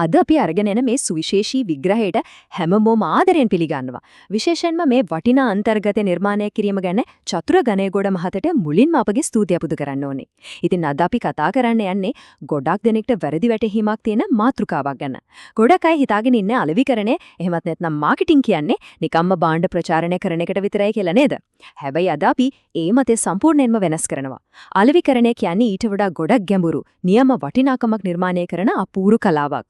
අද අපි අරගෙන එන මේ සුවිශේෂී විග්‍රහයට හැමෝම ආදරෙන් පිළිගන්නවා. විශේෂයෙන්ම මේ වටිනා අන්තර්ගත නිර්මාණය කිරීම ගැන චතුර ගණේගොඩ මහතට මුලින්ම අපගේ ස්තුතිය පුද කරන්න ඕනේ. ඉතින් අද අපි කතා කරන්න යන්නේ ගොඩක් දෙනෙක්ට වැරදි වැටහීමක් තියෙන මාතෘකාවක් ගැන. ගොඩක් අය හිතාගෙන ඉන්නේ අලෙවිකරණය එහෙමත් නැත්නම් මාකටිං කියන්නේ නිකම්ම භාණ්ඩ ප්‍රචාරණය කරන එකට විතරයි කියලා නේද? හැබැයි අද අපි ඒ මතය සම්පූර්ණයෙන්ම වෙනස් කරනවා. අලෙවිකරණය කියන්නේ ඊට වඩා ගොඩක් ගැඹුරු, නියම වටිනාකමක් නිර්මාණය කරන අපූර්ව කලාවක්.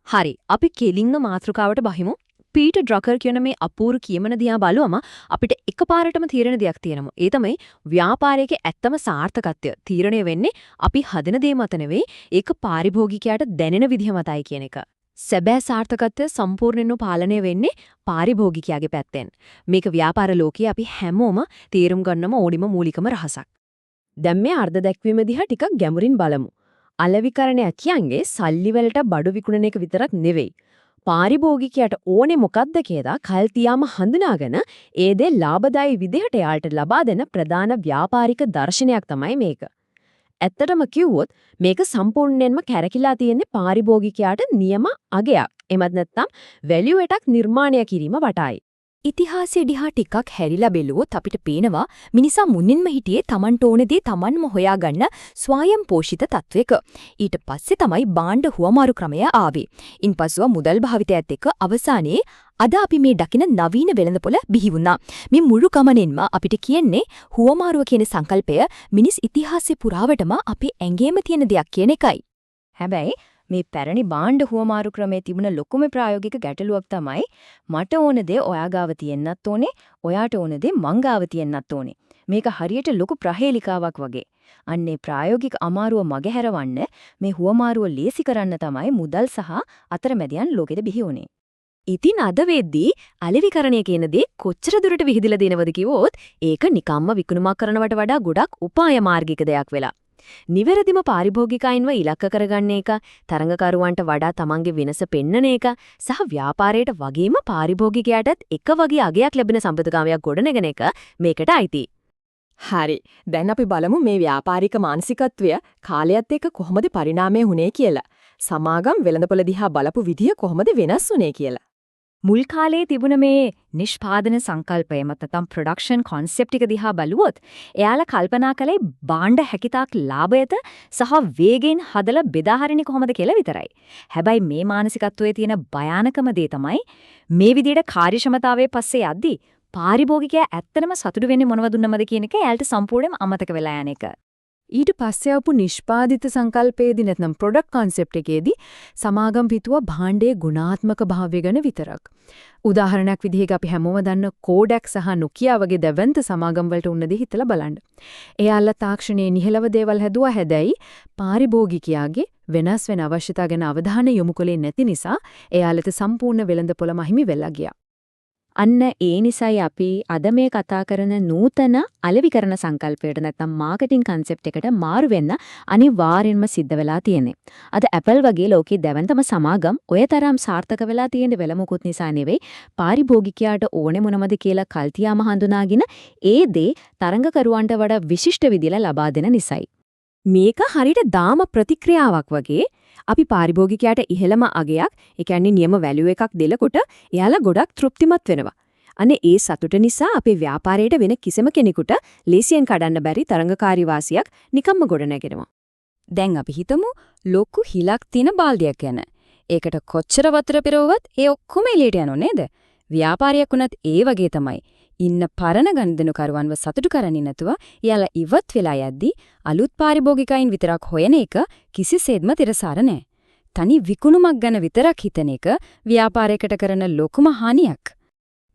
හරි අපි කෙලින්ම මාතෘකාවට බහිමු. පීටර් ඩ්‍රකර් කියන මේ අපූර්ව කියමන දිහා බලුවම අපිට එකපාරටම තීරණ දෙයක් තියෙනවා. ඒ තමයි ව්‍යාපාරයේ ඇත්තම සාර්ථකත්වය තීරණය වෙන්නේ අපි හදන දේ මත නෙවෙයි ඒක පාරිභෝගිකයාට දැනෙන විදිහ මතයි කියන එක. සැබෑ සාර්ථකත්වය සම්පූර්ණයෙන්ම පාලනය වෙන්නේ පාරිභෝගිකයාගේ පැත්තෙන්. මේක ව්‍යාපාර ලෝකයේ අපි හැමෝම තීරුම් ගන්නම ඕනිම මූලිකම රහසක්. දැන් මේ අර්ධ දැක්වීම දිහා ටිකක් ගැඹුරින් බලමු. අලෙවිකරණය කියන්නේ සල්ලි වලට බඩු විකුණන එක විතරක් නෙවෙයි. පාරිභෝගිකයාට ඕනේ මොකක්ද කියලා කල් තියාම හඳුනාගෙන ඒ දේ ලාභදායී විදිහට යාට ලබා දෙන ප්‍රධාන ව්‍යාපාරික දර්ශනයක් තමයි මේක. ඇත්තටම කිව්වොත් මේක සම්පූර්ණයෙන්ම කැරකිලා තියෙන්නේ පාරිභෝගිකයාට නියම අගයක්. එමත් නැත්නම් වැලියු එකක් නිර්මාණය කිරීම වටායි. ඉතිහාසයේ දිහා ටිකක් හැරිලා බැලුවොත් අපිට පේනවා මිනිසා මුනින්ම හිටියේ Tamanට ඕන දේ Tamanම හොයාගන්න ස්වයං පෝෂිත තත්වයක. ඊට පස්සේ තමයි භාණ්ඩ හුවමාරු ක්‍රමය ආවේ. ඉන්පසුව මුදල් භාවිතයත් එක්ක අවසානයේ අද අපි මේ දකින නවීන වෙළඳපොළ බිහි වුණා. මේ මුළු ගමනින්ම අපිට කියන්නේ හුවමාරුව කියන සංකල්පය මිනිස් ඉතිහාසයේ පුරාවටම අපේ ඇඟේම තියෙන දෙයක් කියන එකයි. හැබැයි මේ පැරණි භාණ්ඩ හුවමාරු ක්‍රමයේ තිබුණ ලොකුම ප්‍රායෝගික ගැටලුවක් තමයි මට ඕන දේ ඔයා ගාව තියෙන්නත් ඕනේ, ඔයාට ඕන දේ මං ගාව තියෙන්නත් ඕනේ. මේක හරියට ලොකු ප්‍රහේලිකාවක් වගේ. අන්නේ ප්‍රායෝගික අමාරුව මගහැරවන්න මේ හුවමාරුව ලේසි කරන්න තමයි මුදල් සහ අතරමැදියන් ලෝකෙද බිහි වුනේ. ඉතින් අද වෙද්දී අලෙවිකරණය කියන දේ කොච්චර දුරට විහිදලා දෙනවද කිව්වොත් ඒක නිකම්ම විකුණුමක් කරනවට වඩා ගොඩක් උපාය මාර්ගික දෙයක් වෙලා. නිවැරදිම පාරිභෝගිකයින්ව ඉලක්ක කරගන්න එක, තරඟකරුවන්ට වඩා තමන්ගේ වෙනස පෙන්වන එක සහ ව්‍යාපාරයට වගේම පාරිභෝගිකයාටත් එක වගේ අගයක් ලැබෙන සම්පතකාමයක් ගොඩනගෙන එක මේකට අයිති. හරි. දැන් අපි බලමු මේ ව්‍යාපාරික මානසිකත්වය කාලයත් එක්ක කොහොමද පරිණාමය වුනේ කියලා. සමාගම් වෙළඳපොළ දිහා බලපු විදිය කොහොමද වෙනස් වුනේ කියලා. මුල් කාලේ තිබුණ මේ නිෂ්පාදන සංකල්පය මත නැත්නම් ප්‍රොඩක්ෂන් concept එක දිහා බලුවොත් එයාලා කල්පනා කළේ භාණ්ඩ හැකිතාක් ලාභයත සහ වේගෙන් හදලා බෙදා හරින්නේ කොහොමද කියලා විතරයි. හැබැයි මේ මානසිකත්වයේ තියෙන භයානකම දේ තමයි මේ විදිහට කාර්යක්ෂමතාවයේ පස්සේ යද්දී පාරිභෝගිකයා ඇත්තටම සතුටු වෙන්නේ මොනවද දුන්නමද කියන එක එයාලට සම්පූර්ණයෙන්ම අමතක වෙලා යන එක. ඊට පස්සේ ආපු නිෂ්පාදිත සංකල්පයේදී නැත්නම් ප්‍රොඩක්ට් concept එකේදී සමාගම් පිටුව භාණ්ඩයේ ගුණාත්මක භාවය ගැන විතරක්. උදාහරණයක් විදිහට අපි හැමෝම දන්න Kodak සහ Nokia වගේ දැවැන්ත සමාගම් වලට උන්න දේ හිතලා බලන්න. එයාලා තාක්ෂණයේ නිහලව දේවල් හැදුවා හැදැයි පාරිභෝගිකයාගේ වෙනස් වෙන අවශ්‍යතා ගැන අවධානය යොමු කළේ නැති නිසා එයාලට සම්පූර්ණ වෙළඳපොළ මහිමි වෙලා ගියා. අන්න ඒ නිසායි අපි අද මේ කතා කරන නූතන අලෙවිකරණ සංකල්පයට නැත්නම් මාකටිං කන්සෙප්ට් එකට මාරු වෙන්න අනිවාර්යෙන්ම සිද්ධ වෙලා තියෙන්නේ. අද Apple වගේ ලෝකයේ දැවැන්තම සමාගම් ඔය තරම් සාර්ථක වෙලා තියෙන වෙල මොකුත් නිසා නෙවෙයි පාරිභෝගිකයාට ඕනේ මොනවද කියලා කල්තියාම හඳුනාගෙන ඒ දේ තරඟකරුවන්ට වඩා විශිෂ්ට විදිහට ලබා දෙන නිසායි. මේක හරියට දාම ප්‍රතික්‍රියාවක් වගේ අපි පාරිභෝගිකයාට ඉහළම අගයක්, ඒ කියන්නේ නියම වැලියු එකක් දෙලකොට එයාලා ගොඩක් තෘප්තිමත් වෙනවා. අනේ ඒ සතුට නිසා අපේ ව්‍යාපාරයට වෙන කිසිම කෙනෙකුට ලේසියෙන් කඩන්න බැරි තරඟකාරී වාසියක් නිකම්ම ගොඩ නැගෙනවා. දැන් අපි හිතමු ලොකු හිලක් තියෙන බාල්දියක් ගැන. ඒකට කොච්චර වතුර පෙරවුවත් ඒ ඔක්කොම එළියට යනෝ නේද? ව්‍යාපාරයක් වුණත් ඒ වගේ තමයි. ඉන්න පරණ ගනුදෙනුකරුවන්ව සතුටු කරන්නේ නැතුව එයාලා ඉවත් වෙලා යද්දී අලුත් පාරිභෝගිකයින් විතරක් හොයන එක කිසිසේත්ම තිරසාර නැහැ. තනි විකුණුමක් ගැන විතරක් හිතන එක ව්‍යාපාරයකට කරන ලොකුම හානියක්.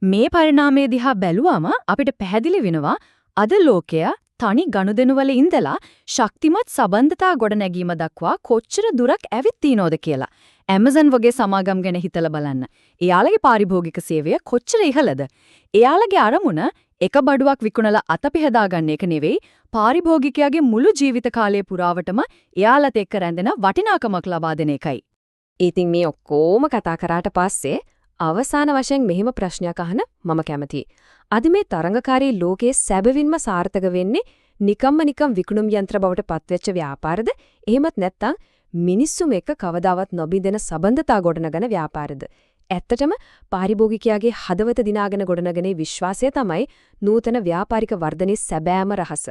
මේ පරිණාමය දිහා බැලුවම අපිට පැහැදිලි වෙනවා අද ලෝකය තනි ගනුදෙනුවල ඉඳලා ශක්තිමත් සම්බන්ධතා ගොඩනැගීම දක්වා කොච්චර දුරක් ඇවිත් තියනෝද කියලා. Amazon වගේ සමාගම් ගැන හිතලා බලන්න. එයාලගේ පාරිභෝගික සේවය කොච්චර ඉහළද? එයාලගේ අරමුණ එක බඩුවක් විකුණලා අතපෙහදා ගන්න එක නෙවෙයි, පාරිභෝගිකයාගේ මුළු ජීවිත කාලය පුරාවටම එයාලත් එක්ක රැඳෙන වටිනාකමක් ලබා දෙන එකයි. ඉතින් මේ ඔක්කොම කතා කරාට පස්සේ අවසාන වශයෙන් මෙහිම ප්‍රශ්නයක් අහන්න මම කැමතියි. අද මේ තරඟකාරී ලෝකයේ සැබවින්ම සාර්ථක වෙන්නේ නිකම් විකුණුම් යන්ත්‍ර බවට පත්වෙච්ච ව්‍යාපාරද? එහෙමත් නැත්නම් මිනිස්සුම එක්ක කවදාවත් නොබිඳෙන සබඳතා ගොඩනගන ව්‍යාපාරද. ඇත්තටම පාරිභෝගිකයාගේ හදවත දිනාගෙන ගොඩනගන විශ්වාසය තමයි නූතන ව්‍යාපාරික වර්ධනයේ සැබෑම රහස.